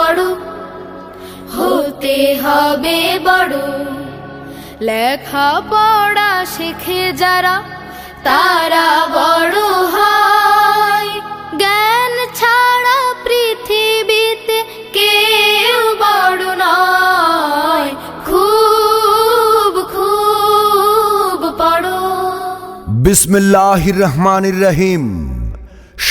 বড়, হতে হবে বড়। লেখা পড়া শেখে যারা, তারা বড় হয়। জ্ঞান ছাড়া পৃথিবীতে কেউ বড় নয়। খুব খুব পড়ো। বিসমিল্লাহির রহমানির রহিম।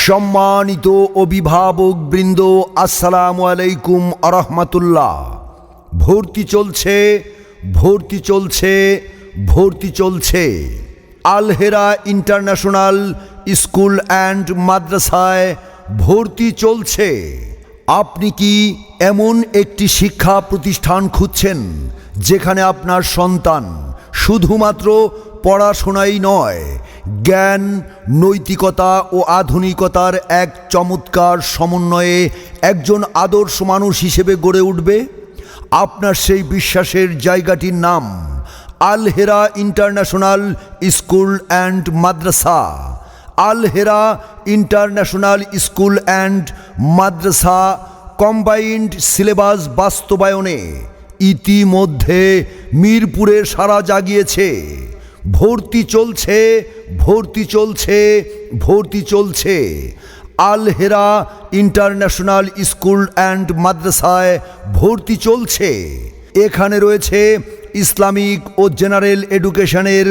সম্মানিত অভিভাবক বৃন্দ, আসসালামু আলাইকুম আরহামাতুল্লাহ। ভর্তি চলছে, ভর্তি চলছে, ভর্তি চলছে। আল হেরা ইন্টারন্যাশনাল স্কুল অ্যান্ড মাদ্রাসায় ভর্তি চলছে। আপনি কি এমন একটি শিক্ষা প্রতিষ্ঠান খুঁজছেন যেখানে আপনার সন্তান শুধুমাত্র পড়াশোনাই নয়, জ্ঞান, নৈতিকতা ও আধুনিকতার এক চমৎকার সমন্বয়ে একজন আদর্শ মানুষ হিসেবে গড়ে উঠবে? আপনার সেই বিশ্বাসের জায়গাটির নাম Al Hera international school and madrasa. Al Hera international school and madrasa combined syllabus বাস্তবায়নে ইতিমধ্যে মিরপুরে সাড়া জাগিয়েছে। ভর্তি চলছে, ভর্তি চলছে, ভর্তি চলছে। আল হেরা ইন্টারন্যাশনাল স্কুল অ্যান্ড মাদ্রাসায় ভর্তি চলছে। এখানে রয়েছে ইসলামিক ও জেনারেল এডুকেশনের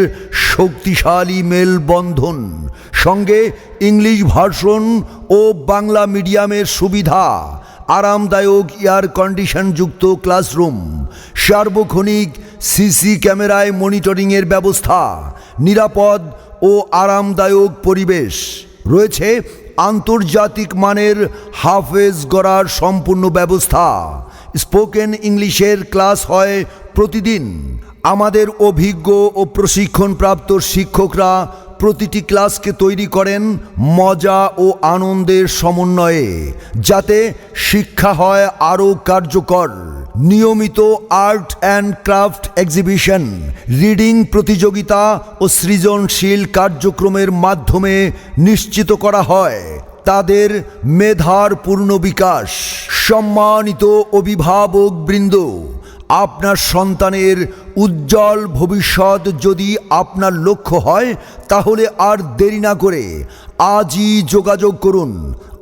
শক্তিশালী মেলবন্ধন, সঙ্গে ইংলিশ ভার্সন ও বাংলা মিডিয়ামের সুবিধা, আরামদায়ক এয়ার কন্ডিশনযুক্ত ক্লাসরুম, সার্বক্ষণিক সিসি ক্যামেরায় মনিটরিংয়ের ব্যবস্থা, নিরাপদ ও আরামদায়ক পরিবেশ। রয়েছে আন্তর্জাতিক মানের হাফেজ গড়ার সম্পূর্ণ ব্যবস্থা। স্পোকেন ইংলিশের ক্লাস হয় প্রতিদিন। আমাদের অভিজ্ঞ ও প্রশিক্ষণপ্রাপ্ত শিক্ষকরা প্রতিটি ক্লাসকে তৈরি করেন মজা ও আনন্দের সমন্বয়ে, যাতে শিক্ষা হয় আরও কার্যকর। নিয়মিত art and craft exhibition, reading প্রতিযোগিতা ও সৃজনশীল কার্যক্রমের মাধ্যমে নিশ্চিত করা হয় তাদের মেধার পূর্ণ বিকাশ। সম্মানিত অভিভাবক বৃন্দ, আপনার সন্তানের উজ্জ্বল ভবিষ্যৎ যদি আপনার লক্ষ্য হয়, তাহলে আর দেরি না করে আজই যোগাযোগ করুন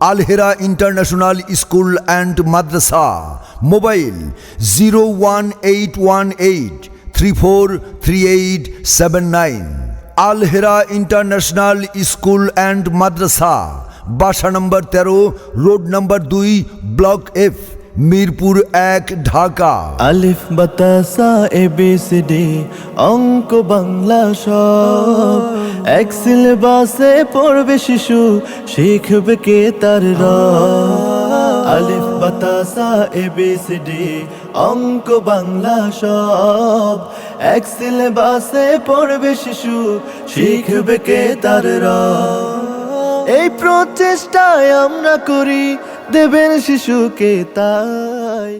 Al Hera international school and madrasa. Mobile 01818343879। Al Hera international school and madrasa, বাসা নম্বর 13, রোড নম্বর 2, ব্লক এফ, মিরপুর 1, ঢাকা। আলিফ বাতাসা ABCD অঙ্ক বাংলা সব এক সিলেবাসে পড়বে শিশু, শিখবে কে তার রব। আলিফ বাতাসা ABCD অঙ্ক বাংলা সব এক সিলেবাসে পড়বে শিশু, শিখবে কে তার রব। এই প্রচেষ্টায় আমরা করি, দেবেন শিশুকে তাই।